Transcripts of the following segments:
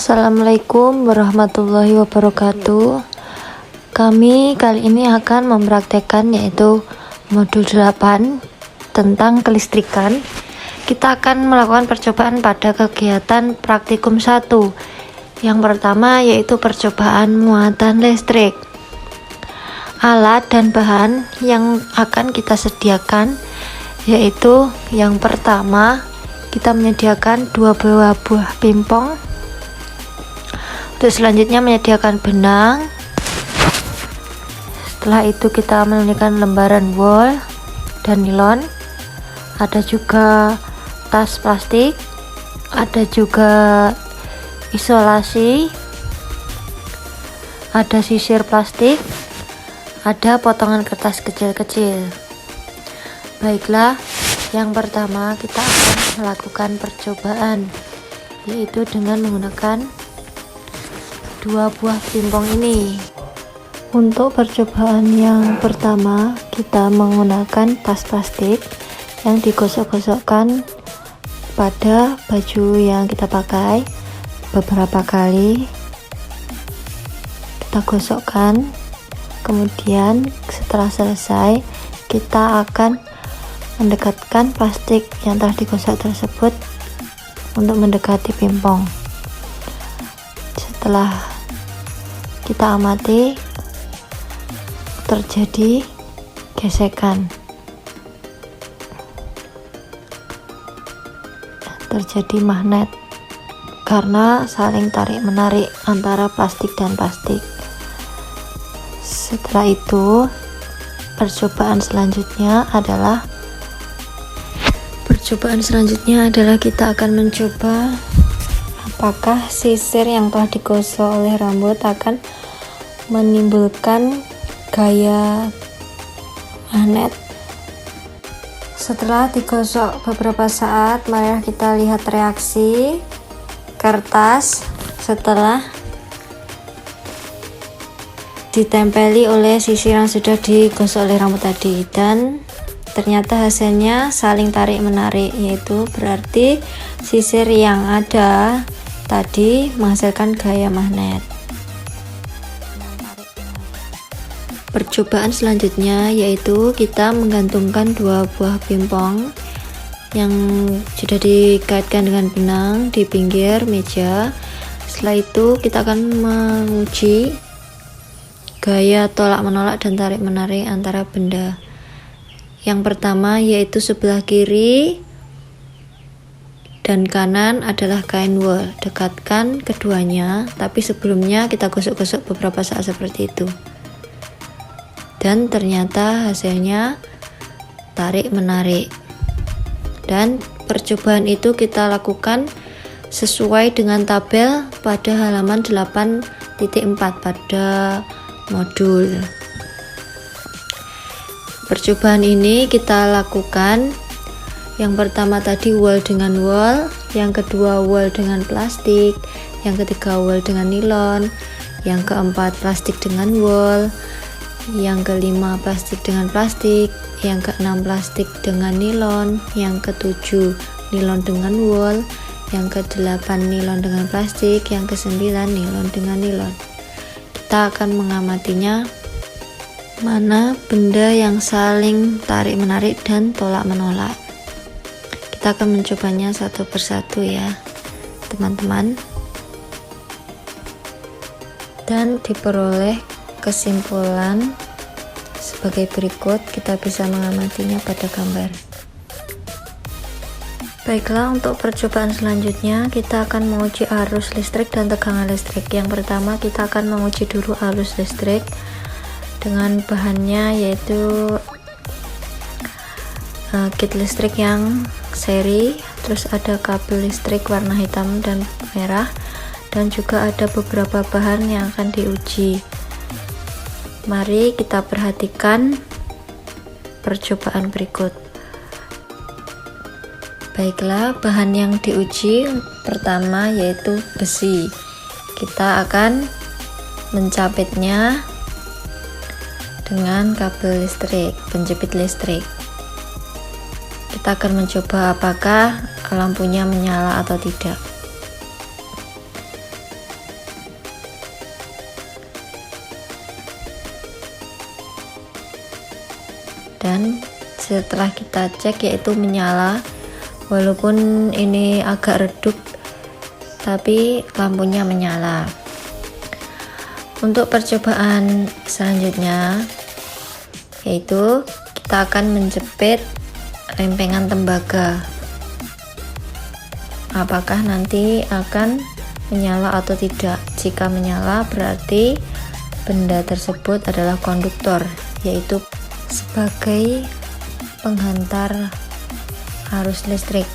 Assalamualaikum warahmatullahi wabarakatuh. Kami kali ini akan mempraktekkan yaitu modul 8 tentang kelistrikan. Kita akan melakukan percobaan pada kegiatan praktikum 1. Yang pertama yaitu percobaan muatan listrik. Alat dan bahan yang akan kita sediakan yaitu yang pertama kita menyediakan 2 buah pingpong. Terus selanjutnya menyediakan benang. Setelah itu kita menyediakan lembaran wol dan nilon. Ada juga tas plastik, ada juga isolasi, ada sisir plastik, ada potongan kertas kecil-kecil. Baiklah, yang pertama kita akan melakukan percobaan, yaitu dengan menggunakan 2 buah pingpong ini. Untuk percobaan yang pertama, kita menggunakan tas plastik yang digosok-gosokkan pada baju yang kita pakai beberapa kali. Kita gosokkan, kemudian setelah selesai kita akan mendekatkan plastik yang telah digosok tersebut untuk mendekati pingpong. Setelah kita amati terjadi gesekan, terjadi magnet karena saling tarik menarik antara plastik dan plastik. Setelah itu percobaan selanjutnya adalah kita akan mencoba apakah sisir yang telah digosok oleh rambut akan menimbulkan gaya magnet. Setelah digosok beberapa saat, mari kita lihat reaksi kertas setelah ditempeli oleh sisir yang sudah digosok oleh rambut tadi, dan ternyata hasilnya saling tarik menarik, yaitu berarti sisir yang ada tadi menghasilkan gaya magnet. Percobaan selanjutnya yaitu kita menggantungkan 2 buah pingpong yang sudah dikaitkan dengan benang di pinggir meja. Setelah itu kita akan menguji gaya tolak menolak dan tarik menarik antara benda. Yang pertama yaitu sebelah kiri dan kanan adalah kain wol. Dekatkan keduanya, tapi sebelumnya kita gosok-gosok beberapa saat seperti itu. Dan ternyata hasilnya tarik menarik. Dan percobaan itu kita lakukan sesuai dengan tabel pada halaman 8.4 pada modul. Percobaan ini kita lakukan yang pertama tadi wol dengan wol, yang kedua wol dengan plastik, yang ketiga wol dengan nilon, yang keempat plastik dengan wol, yang kelima plastik dengan plastik, yang keenam plastik dengan nilon, yang ketujuh nilon dengan wol, yang kedelapan nilon dengan plastik, yang kesembilan nilon dengan nilon. Kita akan mengamatinya mana benda yang saling tarik menarik dan tolak menolak. Kita akan mencobanya satu persatu ya teman-teman, dan diperoleh kesimpulan sebagai berikut. Kita bisa mengamatinya pada gambar. Baiklah, untuk percobaan selanjutnya kita akan menguji arus listrik dan tegangan listrik. Yang pertama kita akan menguji dulu arus listrik dengan bahannya yaitu kit listrik yang seri, terus ada kabel listrik warna hitam dan merah, dan juga ada beberapa bahan yang akan diuji. Mari kita perhatikan percobaan berikut. Baiklah, bahan yang diuji pertama yaitu besi. Kita akan mencapitnya dengan kabel listrik, penjepit listrik. Kita akan mencoba apakah lampunya menyala atau tidak. dan setelah kita cek yaitu menyala, walaupun ini agak redup tapi lampunya menyala. Untuk percobaan selanjutnya yaitu kita akan menjepit lempengan tembaga, apakah nanti akan menyala atau tidak. Jika menyala berarti benda tersebut adalah konduktor, yaitu sebagai penghantar arus listrik.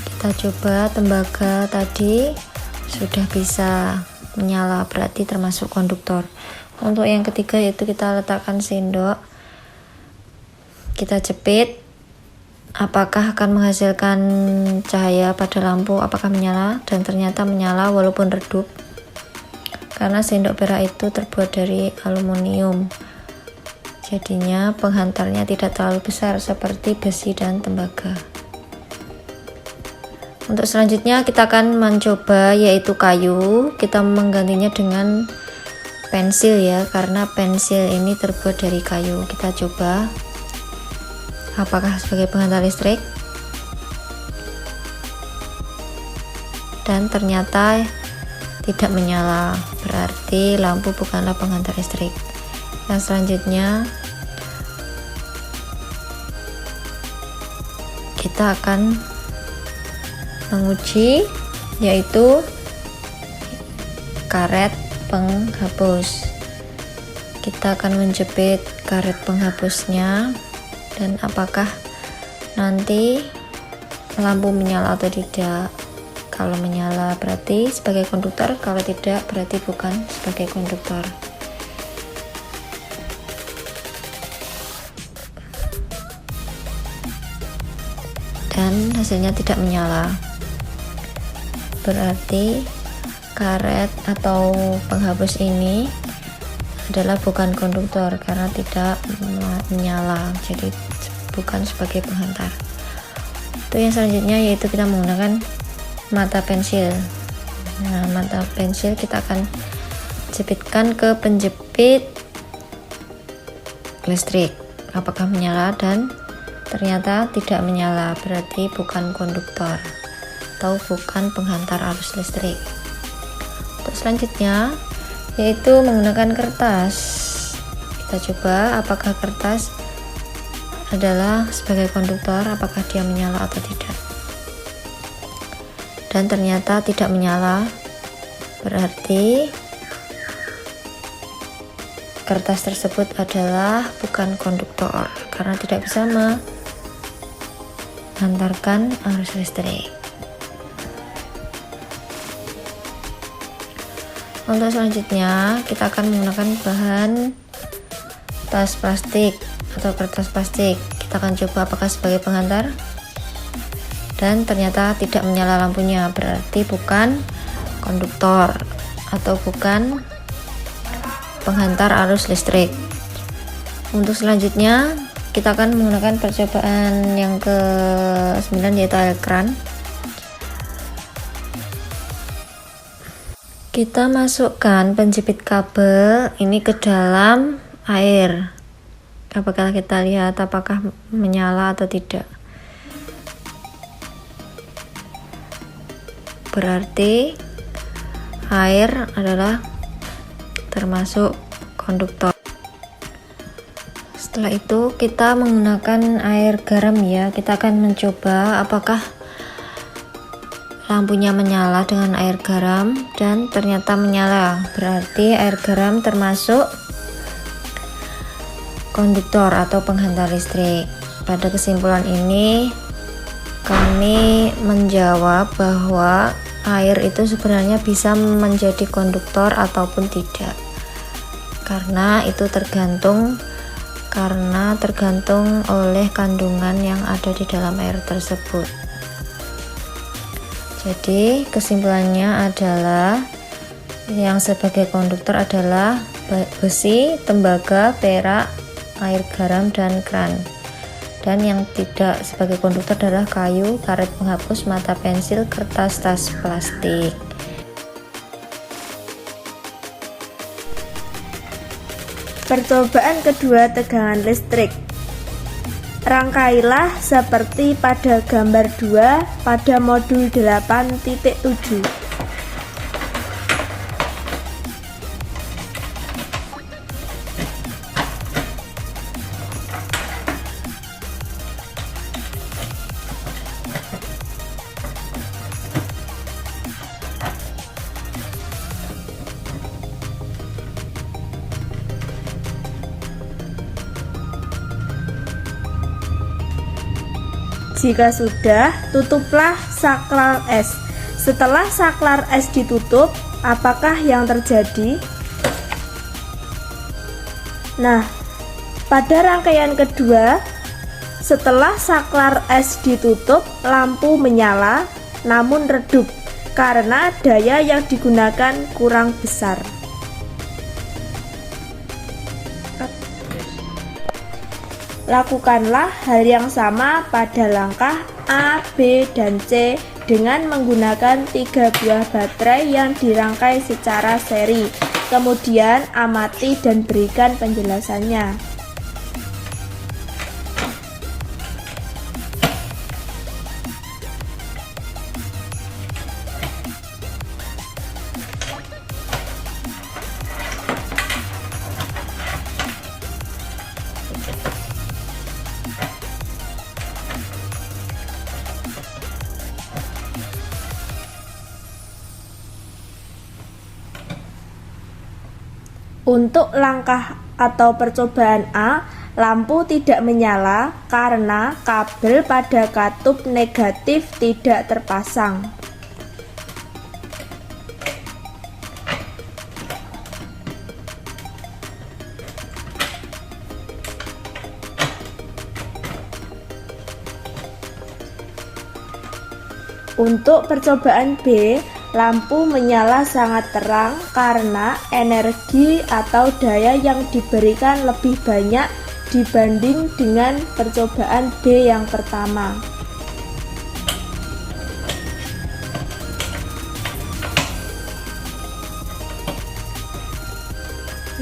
Kita coba tembaga tadi sudah bisa menyala, berarti termasuk konduktor. Untuk yang ketiga yaitu kita letakkan sendok, kita jepit, apakah akan menghasilkan cahaya pada lampu, apakah menyala, dan ternyata menyala walaupun redup, karena sendok perak itu terbuat dari aluminium, jadinya penghantarnya tidak terlalu besar seperti besi dan tembaga. Untuk selanjutnya kita akan mencoba yaitu kayu, kita menggantinya dengan pensil ya, karena pensil ini terbuat dari kayu. Kita coba apakah sebagai penghantar listrik, dan ternyata tidak menyala, berarti lampu bukanlah penghantar listrik. Yang selanjutnya kita akan menguji yaitu karet penghapus. Kita akan menjepit karet penghapusnya, dan apakah nanti lampu menyala atau tidak. Kalau menyala berarti sebagai konduktor, kalau tidak berarti bukan sebagai konduktor. Dan hasilnya tidak menyala, berarti karet atau penghapus ini adalah bukan konduktor karena tidak menyala, jadi bukan sebagai penghantar. Itu yang selanjutnya yaitu kita menggunakan mata pensil. Nah, mata pensil kita akan jepitkan ke penjepit listrik, apakah menyala, dan ternyata tidak menyala, berarti bukan konduktor atau bukan penghantar arus listrik. Untuk selanjutnya yaitu menggunakan kertas. Kita coba apakah kertas adalah sebagai konduktor, apakah dia menyala atau tidak. Dan ternyata tidak menyala, berarti kertas tersebut adalah bukan konduktor karena tidak bisa menghantarkan arus listrik. Untuk selanjutnya kita akan menggunakan bahan tas plastik atau kertas plastik. Kita akan coba apakah sebagai penghantar, dan ternyata tidak menyala lampunya, berarti bukan konduktor atau bukan penghantar arus listrik. Untuk selanjutnya kita akan menggunakan percobaan yang ke-9 yaitu air keran. Kita masukkan penjepit kabel ini ke dalam air, apakah kita lihat apakah menyala atau tidak. Berarti air adalah termasuk konduktor. Setelah itu kita menggunakan air garam ya, kita akan mencoba apakah lampunya menyala dengan air garam, dan ternyata menyala, berarti air garam termasuk konduktor atau penghantar listrik. Pada kesimpulan ini kami menjawab bahwa air itu sebenarnya bisa menjadi konduktor ataupun tidak, karena itu tergantung oleh kandungan yang ada di dalam air tersebut. Jadi kesimpulannya adalah yang sebagai konduktor adalah besi, tembaga, perak, air garam, dan keran. Dan yang tidak sebagai konduktor adalah kayu, karet penghapus, mata pensil, kertas, tas plastik. Percobaan kedua tegangan listrik. Rangkailah seperti pada gambar 2 pada modul 8.7. Jika sudah, tutuplah saklar es. Setelah saklar es ditutup, apakah yang terjadi? Nah, pada rangkaian kedua, setelah saklar es ditutup, lampu menyala namun redup karena daya yang digunakan kurang besar. Lakukanlah hal yang sama pada langkah A, B, dan C dengan menggunakan 3 buah baterai yang dirangkai secara seri. Kemudian amati dan berikan penjelasannya. Untuk langkah atau percobaan A, lampu tidak menyala karena kabel pada katup negatif tidak terpasang. Untuk percobaan B, lampu menyala sangat terang karena energi atau daya yang diberikan lebih banyak dibanding dengan percobaan B yang pertama.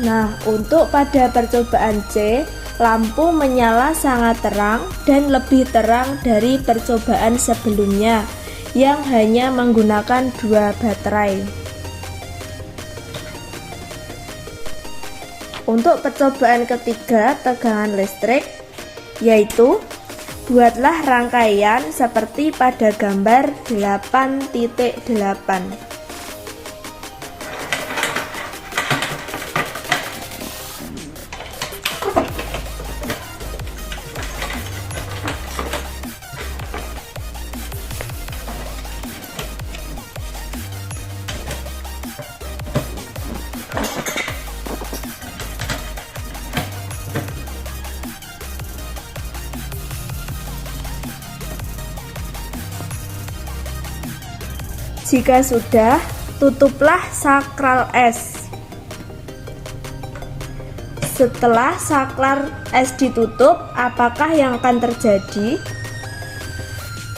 Nah, untuk pada percobaan C, lampu menyala sangat terang dan lebih terang dari percobaan sebelumnya yang hanya menggunakan 2 baterai. Untuk percobaan ketiga tegangan listrik, yaitu buatlah rangkaian seperti pada gambar 8.8. Jika sudah, tutuplah saklar es. Setelah saklar es ditutup, apakah yang akan terjadi?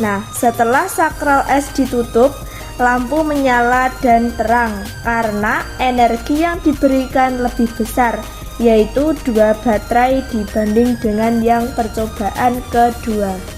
Nah, setelah saklar es ditutup, lampu menyala dan terang karena energi yang diberikan lebih besar, yaitu 2 baterai dibanding dengan yang percobaan kedua.